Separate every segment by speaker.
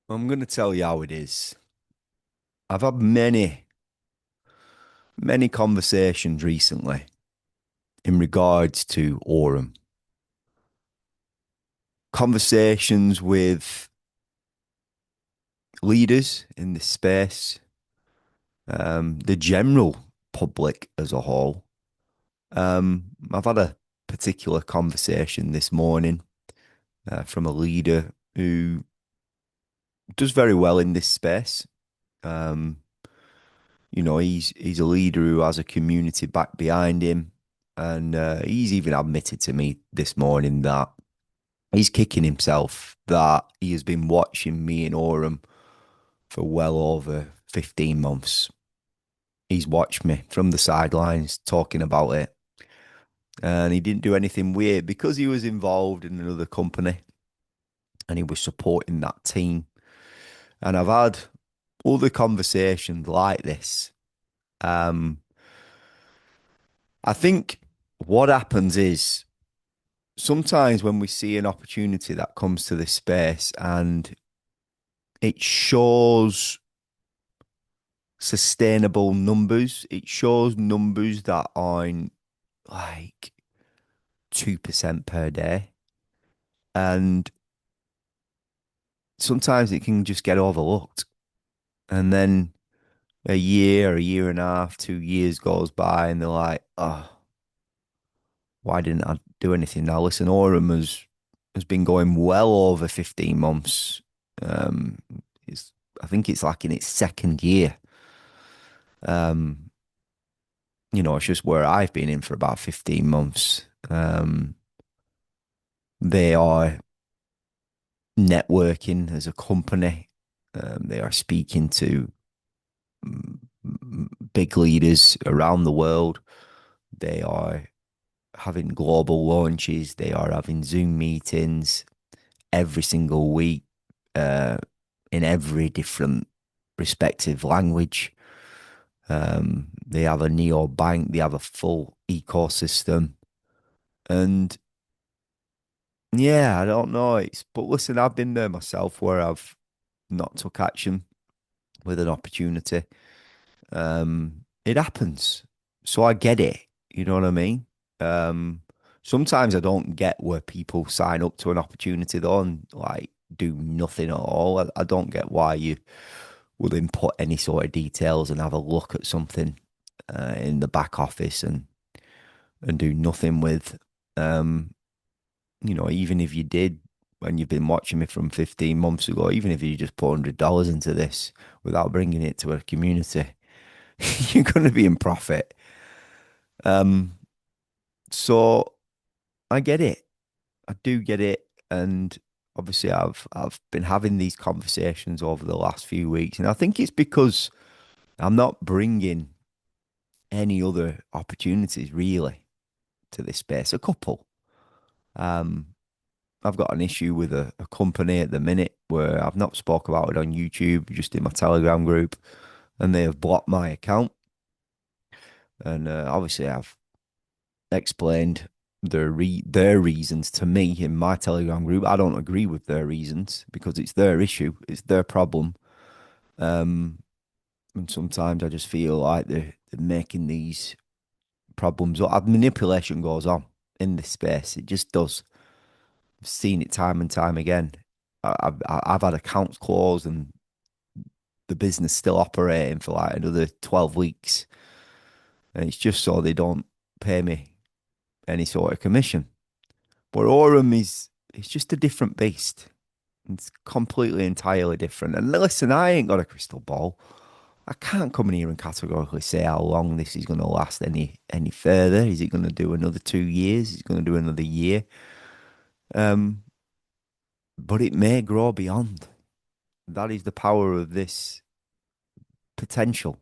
Speaker 1: I'm going to tell you how it is. I've had many conversations recently in regards to Aurum. Conversations with leaders in this space, the general public as a whole. I've had a particular conversation this morning from a leader who does very well in this space. Um, he's a leader who has a community back behind him, and he's even admitted to me this morning that he's kicking himself that he has been watching me in Aurum for well over 15 months. He's watched me from the sidelines talking about it, and he didn't do anything weird because he was involved in another company and he was supporting that team. And I've had other conversations like this. Um, I think what happens is sometimes when we see an opportunity that comes to this space and it shows sustainable numbers, it shows numbers that aren't like 2% per day. And sometimes it can just get overlooked. And then a year and a half, 2 years goes by and they're like, oh, why didn't I do anything? Now, listen, has been going well over 15 months. Um, it's, I think it's like in its second year. Um, it's just where I've been in for about 15 months. They are networking as a company. They are speaking to mm, big leaders around the world. They are having global launches. They are having Zoom meetings every single week, uh, in every different respective language. They have a neo bank. They have a full ecosystem, and yeah, I don't know. But listen, I've been there myself where I've not took action with an opportunity. It happens. So I get it. You know what I mean? Um, Sometimes I don't get where people sign up to an opportunity though and like do nothing at all. I don't get why you would input any sort of details and have a look at something in the back office and do nothing with. Um, even if you did when you've been watching me from 15 months ago, even if you just put $100 into this without bringing it to a community, you're going to be in profit. Um, so I get it. I do get it. And obviously I've been having these conversations over the last few weeks. And I think it's because I'm not bringing any other opportunities really to this space. A couple. Um, I've got an issue with a company at the minute where I've not spoke about it on YouTube, just in my Telegram group, and they have blocked my account. And obviously, I've explained their reasons to me in my Telegram group. I don't agree with their reasons because it's their issue, it's their problem. Um, and sometimes I just feel like they're making these problems up. Manipulation goes on in this space. It just does. I've seen it time and time again. I've had accounts closed and the business still operating for like another 12 weeks. And it's just so they don't pay me any sort of commission. But Aurum is it's just a different beast. It's completely entirely different. And listen, I ain't got a crystal ball. I can't come in here and categorically say how long this is going to last any further. Is it going to do another 2 years? Is it going to do another year? Um, but it may grow beyond. That is the power of this potential.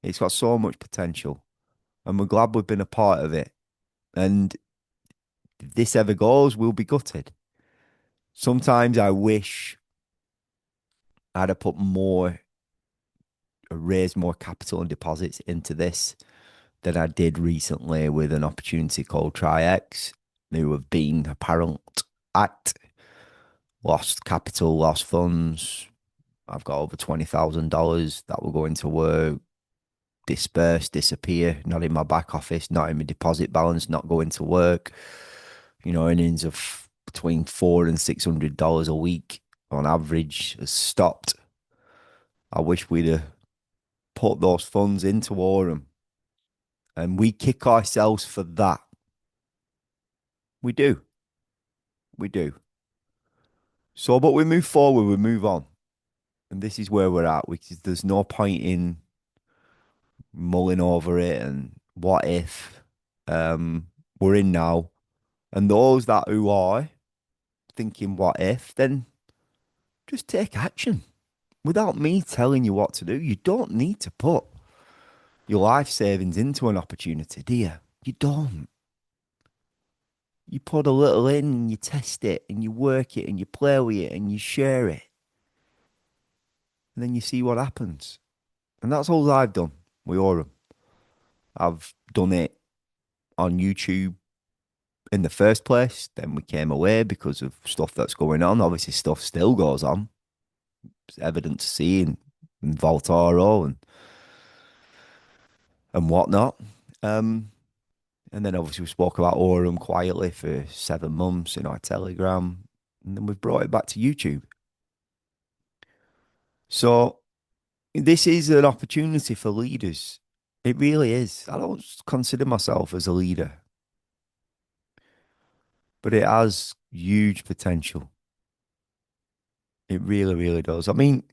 Speaker 1: It's got so much potential, and we're glad we've been a part of it. And if this ever goes, we'll be gutted. Sometimes I wish I'd have put more, raised more capital and deposits into this than I did recently with an opportunity called TriX, who have been apparent at lost capital, lost funds. I've got over $20,000 that will go into work, disperse, disappear, not in my back office, not in my deposit balance, not going to work. Earnings of between $400 and $600 a week on average has stopped. I wish we'd have put those funds into Aurum, and we kick ourselves for that. We do. We do. So, but we move forward, we move on. And this is where we're at, which is there's no point in mulling over it and what if. We're in now. And those that who are thinking what if, then just take action. Without me telling you what to do, you don't need to put your life savings into an opportunity, do you? You don't. You put a little in and you test it and you work it and you play with it and you share it. And then you see what happens. And that's all I've done with Aurum. I've done it on YouTube in the first place. Then we came away because of stuff that's going on. Obviously, stuff still goes on. It's evident to see in Voltoro and whatnot. And then obviously we spoke about Aurum quietly for 7 months in our Telegram. And then we've brought it back to YouTube. So this is an opportunity for leaders. It really is. I don't consider myself as a leader, but it has huge potential. It really, really does. I mean,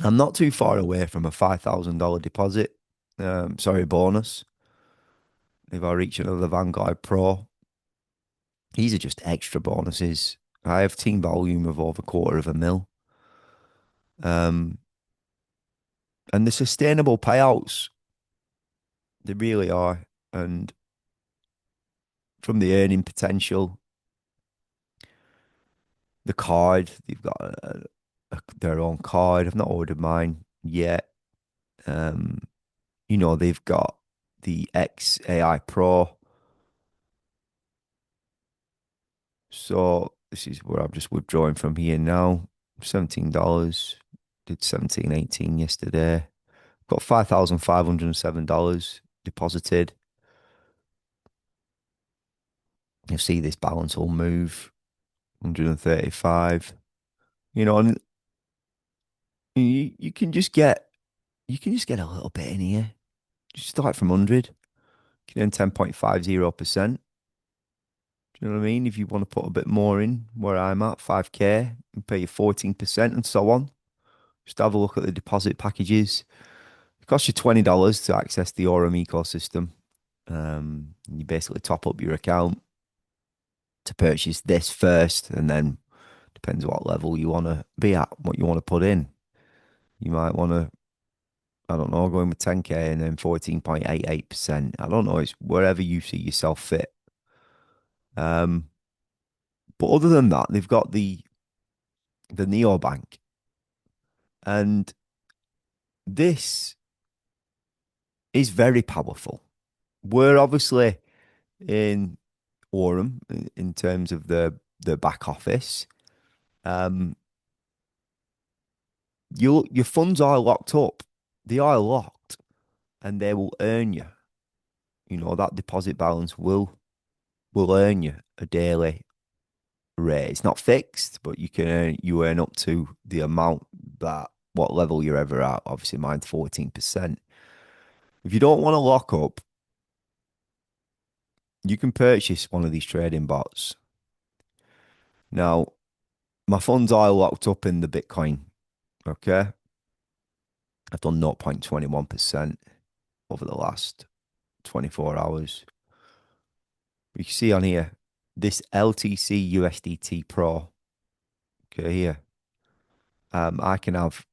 Speaker 1: I'm not too far away from a $5,000 deposit, sorry, bonus. If I reach another Vanguard Pro, these are just extra bonuses. I have team volume of over 250,000. Um, and the sustainable payouts, they really are. And from the earning potential, the card, they've got their own card. I've not ordered mine yet. Um, they've got the X AI Pro. So this is where I'm just withdrawing from here now. $17. Did 17.18 yesterday. Got $5,507 deposited. You'll see this balance will move 135. And you can just get a little bit in here. Just start from 100. You can earn 10.50%. Do you know what I mean? If you want to put a bit more in where I'm at, 5K, and pay you 14% and so on. Just have a look at the deposit packages. It costs you $20 to access the Aurum ecosystem. You basically top up your account to purchase this first, and then depends what level you want to be at, what you want to put in. You might want to, I don't know, go in with 10K and then 14.88%. I don't know, it's wherever you see yourself fit. But other than that, they've got the neobank, and this is very powerful. We're obviously in Aurum in terms of the back office. Um, your funds are locked up. They are locked, and they will earn you. That deposit balance will earn you a daily rate. It's not fixed, but you earn up to the amount that what level you're ever at. Obviously, mine's 14%. If you don't want to lock up, you can purchase one of these trading bots. Now, my funds are locked up in the Bitcoin. Okay. I've done 0.21% over the last 24 hours. You can see on here, this LTC USDT Pro. Okay, here. I can have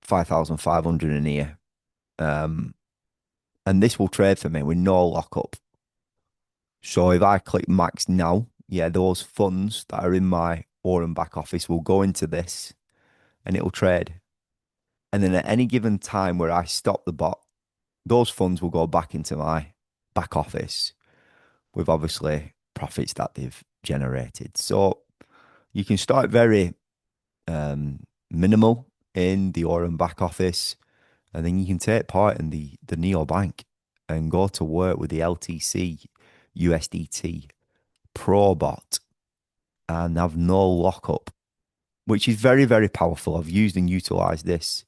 Speaker 1: 5,500 in here. And this will trade for me with no lockup. So if I click max now, yeah, those funds that are in my Aurum back office will go into this and it'll trade. And then at any given time where I stop the bot, those funds will go back into my back office with obviously profits that they've generated. So you can start very minimal in the Aurum back office, and then you can take part in the neobank and go to work with the LTC USDT Pro bot and have no lockup, which is very, very powerful. I've used and utilized this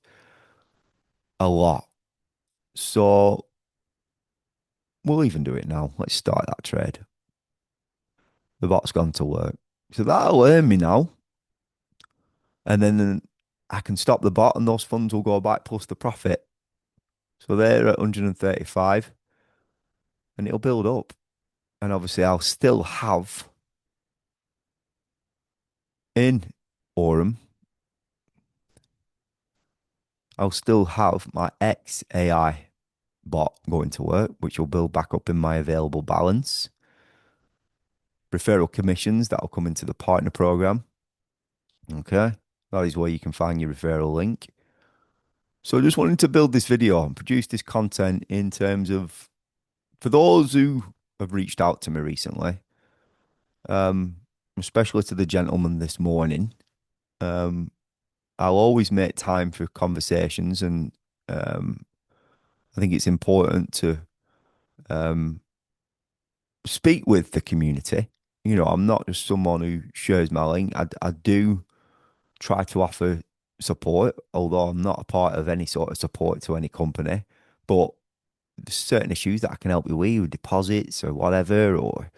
Speaker 1: a lot. So we'll even do it now. Let's start that trade. The bot's gone to work. So that'll earn me now. And then I can stop the bot and those funds will go back plus the profit. So they're at 135 and it'll build up. And obviously I'll still have in Aurum, I'll still have my X AI bot going to work, which will build back up in my available balance. Referral commissions that'll come into the partner program. Okay. That is where you can find your referral link. So I just wanted to build this video and produce this content in terms of, for those who have reached out to me recently, um, especially to the gentleman this morning, um, I'll always make time for conversations and um, I think it's important to um, speak with the community. You know, I'm not just someone who shares my link. I do try to offer support, although I'm not a part of any sort of support to any company. But there's certain issues that I can help you with deposits or whatever, or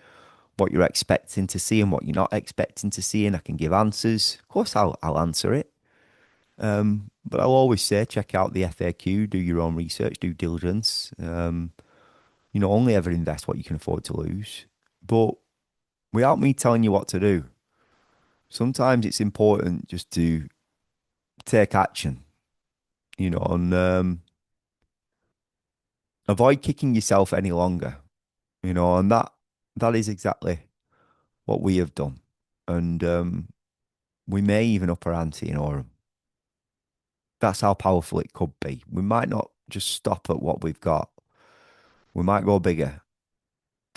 Speaker 1: what you're expecting to see and what you're not expecting to see, and I can give answers. Of course, I'll answer it. But I'll always say check out the FAQ, do your own research, due diligence. You know, only ever invest what you can afford to lose. But without me telling you what to do, sometimes it's important just to take action, you know, and avoid kicking yourself any longer, you know, and that is exactly what we have done. And we may even up our ante in Aurum. That's how powerful it could be. We might not just stop at what we've got. We might go bigger.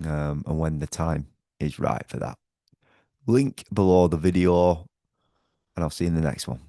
Speaker 1: And when the time is right for that. Link below the video, and I'll see you in the next one.